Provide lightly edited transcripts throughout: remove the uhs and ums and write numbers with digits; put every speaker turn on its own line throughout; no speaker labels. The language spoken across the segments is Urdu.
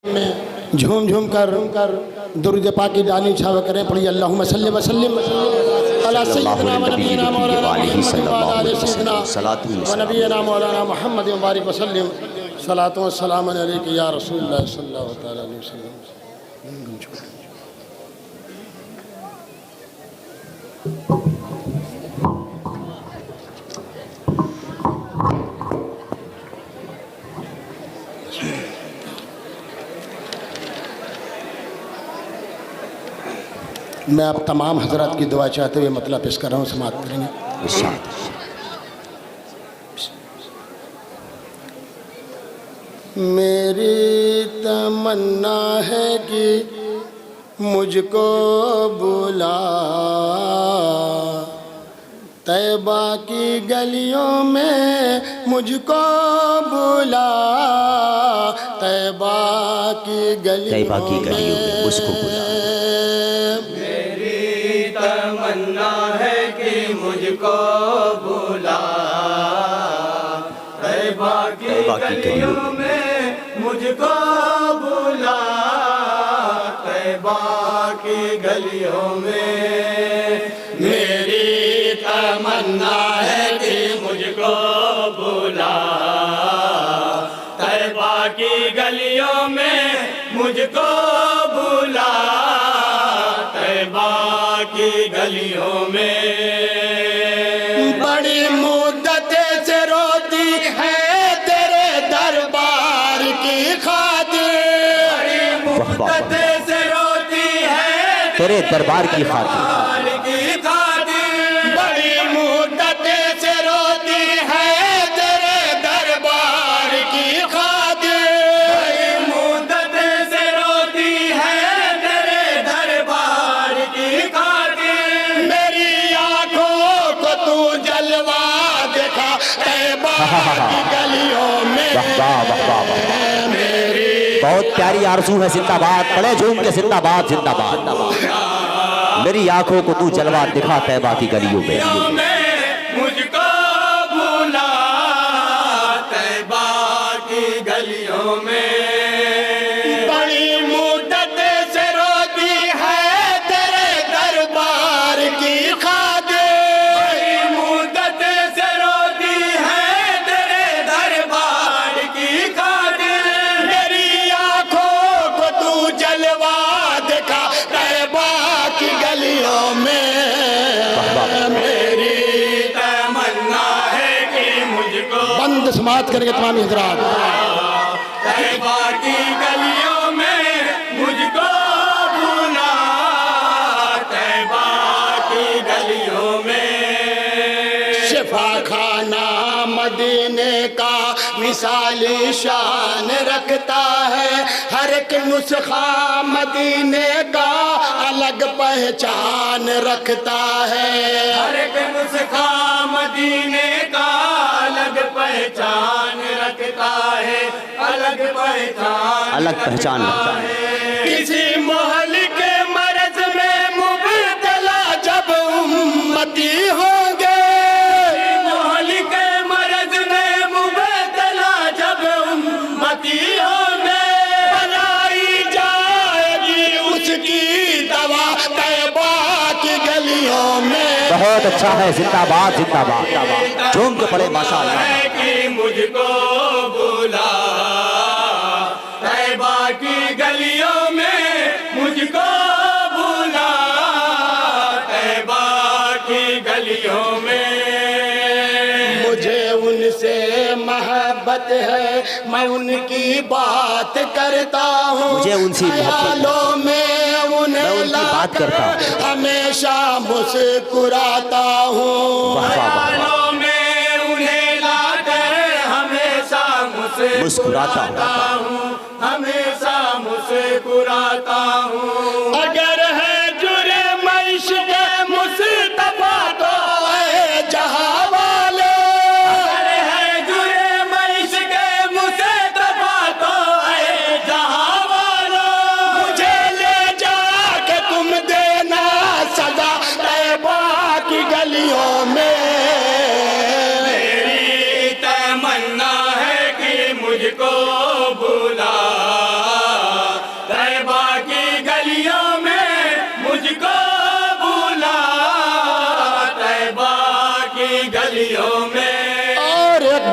میں جھوم جھوم کر درود پاک کی دانی چھاو کریں. پڑھی اللہم صلی وسلم علی سیدنا و نبینا مولانا محمد و علی سیدنا و نبینا مولانا محمد مبارک وسلم. صلاۃ و سلام علیک یا رسول اللہ صلی اللہ علیہ وسلم. میں اب تمام حضرات کی دعا چاہتے ہوئے مطلب پیش کر رہا ہوں، سماعت کریں گے. میری تمنا ہے کہ مجھ کو بلا طیبہ کی گلیوں میں، مجھ کو بلا طیبہ کی گلیوں میں
مجھ کو بلا.
تمنا ہے کہ مجھ کو بلا طیبہ کی گلیوں میں، مجھ کو بلا طیبہ کی گلیوں میں. میری تمنا ہے کہ مجھ کو بلا طیبہ کی گلیوں میں، مجھ کو بلا طیبہ کی گلیوں میں.
بڑی مدت سے روتی ہے تیرے دربار کی خاطر،
بڑی مدت سے روتی ہے
تیرے دربار کی خاطر.
بڑی مدت سے روتی ہے تیرے دربار کی خاطر.
بڑی مدت سے روتی ہے تیرے دربار کی خاطر.
میری آنکھوں کو تو جلوہ دکھا طیبہ کی گلیوں میں.
بہت پیاری آرزو ہے. زندہ باد پڑے جھوم کے، زندہ باد زندہ باد. میری آنکھوں کو تو جلوہ دکھا طیبہ کی گلیوں میں.
مجھ کو بلا طیبہ کی گلیوں میں.
بڑی مدت سے روتی ہے تیرے دربار کی خاطر.
بڑی مدت سے روتی ہے تیرے دربار کی خاطر.
میری آنکھوں کو تو جلوہ دکھا طیبہ کی گلیوں میں.
میری تمنا ہے کہ مجھ کو
بند سماعت کریں گے تمام حضرات.
طیبہ کی گلیوں میں، مجھ کو بلا طیبہ کی گلیوں میں.
شفا خانہ مدینے کا مثالی شان رکھتا ہے. ہر ایک نسخہ مدینے کا الگ پہچان رکھتا ہے.
ہر ایک نسخہ مدینے کا الگ پہچان رکھتا ہے. الگ پہچان
رکھتا ہے.
کسی محل کے مرض میں مبتلا جب امتی ہوں گے،
محل کے مرض میں مبتلا جب امتی ہوں گے،
بنائی جائے گی اس کی دوا طیبہ کی گلیوں میں.
بہت اچھا ہے. زندہ باد زندہ باد. جھوم کے پڑے ماشاءاللہ.
ہے کہ مجھ کو بلا طیبہ کی گلیوں میں، مجھ کو بلا طیبہ کی گلیوں میں.
مجھے ان سے محبت ہے، میں ان کی بات کرتا ہوں.
مجھے ان سے محبت ہے،
خیالوں میں انہیں
ان کی
لا
بات
کر
کرتا ہوں.
ہمیشہ مسکراتا ہوں.
خیالوں میں انہیں لا کر ہمیشہ مسکراتا ہوں. ہمیشہ مسکراتا ہوں.
اگر ہے جرم عشق مصطفیٰ تو اے جہاں والے،
اگر ہے جرم عشق مصطفیٰ تو اے جہاں والوں،
مجھے لے جا کے تم دینا سزا طیبہ کی گلیوں میں.
میری تمنا ہے کہ مجھ کو بلا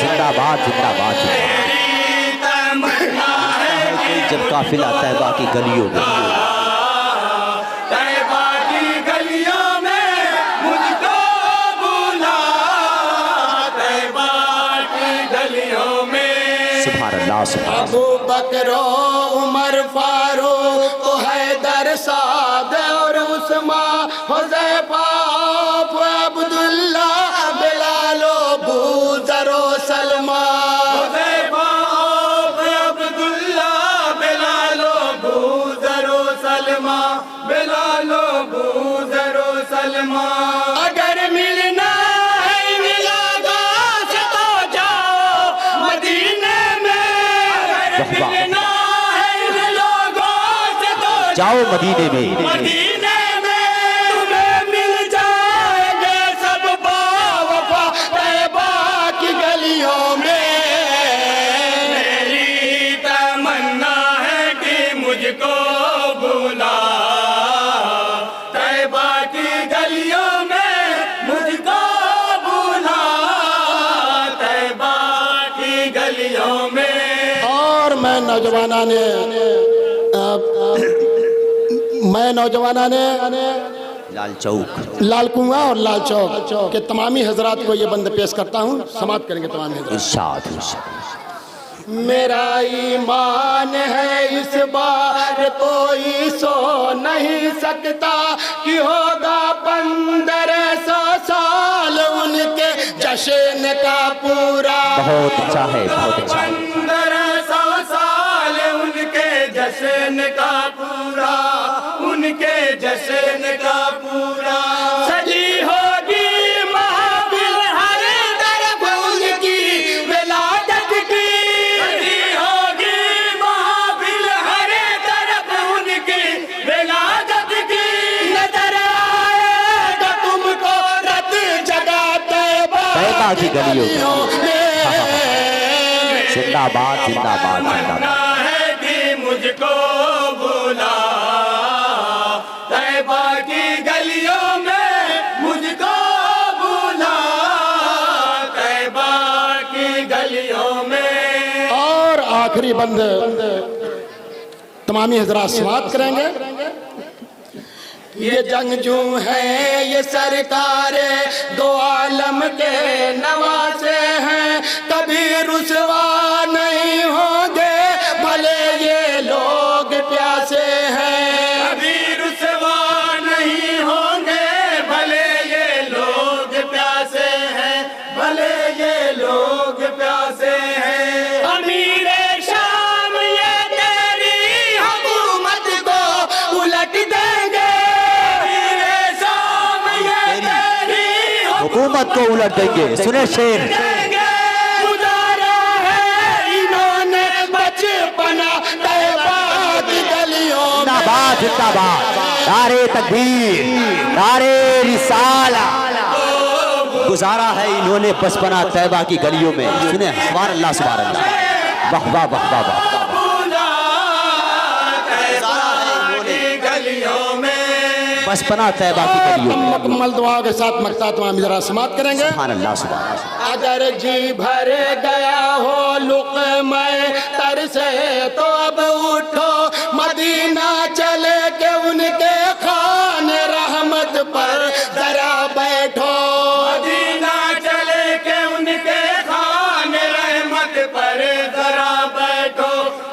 زندہ باد زندہ باد زندہ باد۔
میری تمنا ہے کہ
جب قافلہ طیبہ کی گلیوں میں
طیبہ کی گلیوں میں مجھ کو بلا، طیبہ کی گلیوں میں۔
سبحان اللہ سبحان اللہ۔
ابو بکر و عمر فاروق و حیدر سعد اور عثمان حذیفہ عبداللہ بلال و بوذر و سلمہ،
حذیفہ عبداللہ بلال و بوذر و سلمہ، بلال و بوذر و سلمہ۔ اگر ملنا ہے ملاقات سے تو جاؤ مدینے میں، اگر ملنا ہے ملاقات سے تو
جاؤ مدینے میں،
مدینے میں تمہیں مل جائے گے سب باوفا طیبہ کی گلیوں میں۔ میری تمنا ہے کہ مجھ کو بلا، طیبہ کی گلیوں میں مجھ کو بلا، طیبہ کی گلیوں میں۔
اور میں نوجوانہ نے
لال چوک
لال کنواں اور لال چوک کے تمامی حضرات کو یہ بند پیش کرتا ہوں، سماعت کریں گے تمام حضرات۔
ارشاد ارشاد۔
میرا ایمان ہے اس بار کوئی سو نہیں سکتا کہ ہوگا 1500 سال ان کے جشن کا پورا۔
بہت اچھا ہے بہت اچھا ہے۔
1500 سال ان کے جشن کا پورا، ان کے جشن کا پورا۔ سجی ہوگی محفل ہر طرف ان کی ولادت کی، سجی ہوگی محفل ہر طرف ان کی ولادت کی۔
نظر آئے گا تم کو رت جگہ
طیبہ کی گلیوں میں۔
میں
زندہ باد زندہ باد زندہ باد۔
تمنا ہے کہ مجھ کو بلا، طیبہ کی گلیوں میں مجھ کو بلا، طیبہ کی گلیوں میں۔
اور آخری بند تمامی حضرات سماعت کریں گے۔ یہ جنگجو ہیں یہ سرکار دو عالم کے نواسے ہیں، کبھی رسوا نہیں ہوں گے بھلے یہ لوگ پیاسے ہیں،
کبھی رسوا نہیں ہوں گے بھلے یہ لوگ پیاسے ہیں، بھلے یہ لوگ پیاسے ہیں۔ امیر شام یہ تیری حکومت کو الٹ دیں گے، امیر شام یہ تیری
حکومت کو الٹ دیں گے۔ سنیں شیر،
دیں گے۔ گزارا ہے انہوں نے بچپنا طیبہ کی گلیوں
زندہ
میں۔
باد زندہ باد۔ نعرے تکبیر، نعرے رسالہ۔ گزارا ہے انہوں نے بچپنا طیبہ کی گلیوں میں۔ سنیں سبحان اللہ سبحان اللہ۔ واہ واہ واہ واہ واہ۔ بچپنا طیبہ کی گلیوں میں۔
مکمل دعا کے ساتھ مقطع تمام ذرا سماعت کریں گے۔
سبحان اللہ سبحان اللہ۔
اگر جی بھر گیا ہو لقمہ تر سے تو اب اٹھو مدینہ چلے کے ان کے خوان رحمت پر ذرا بیٹھو،
مدینہ چلے کے ان کے خوان رحمت پر ذرا بیٹھو،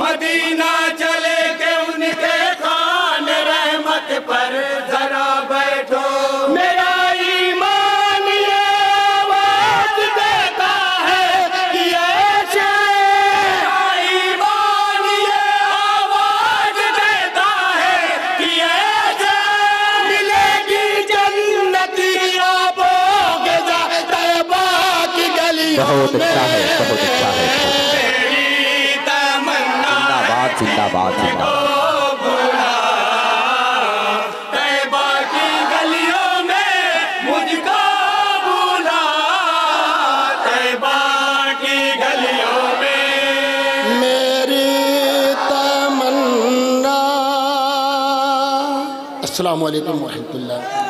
مدینہ چلے کے ان کے خوان رحمت پر ذرا بیٹھو۔ میرا ایمان یہ آواز دیتا ہے کہ ایسے، میرا ایمان یہ آواز دیتا ہے کہ ایسے
ملے گی جنتی آبو غذا طیبہ کی گلیوں
بہت
میں۔
اچھا ہے بہت اچھا ہے۔
میری تمنا
زندہ باد زندہ باد زندہ باد۔
طیبہ کی گلیوں میں مجھ کو بلا، طیبہ کی گلیوں میں۔
میری تمنا۔ السلام علیکم ورحمۃ اللہ۔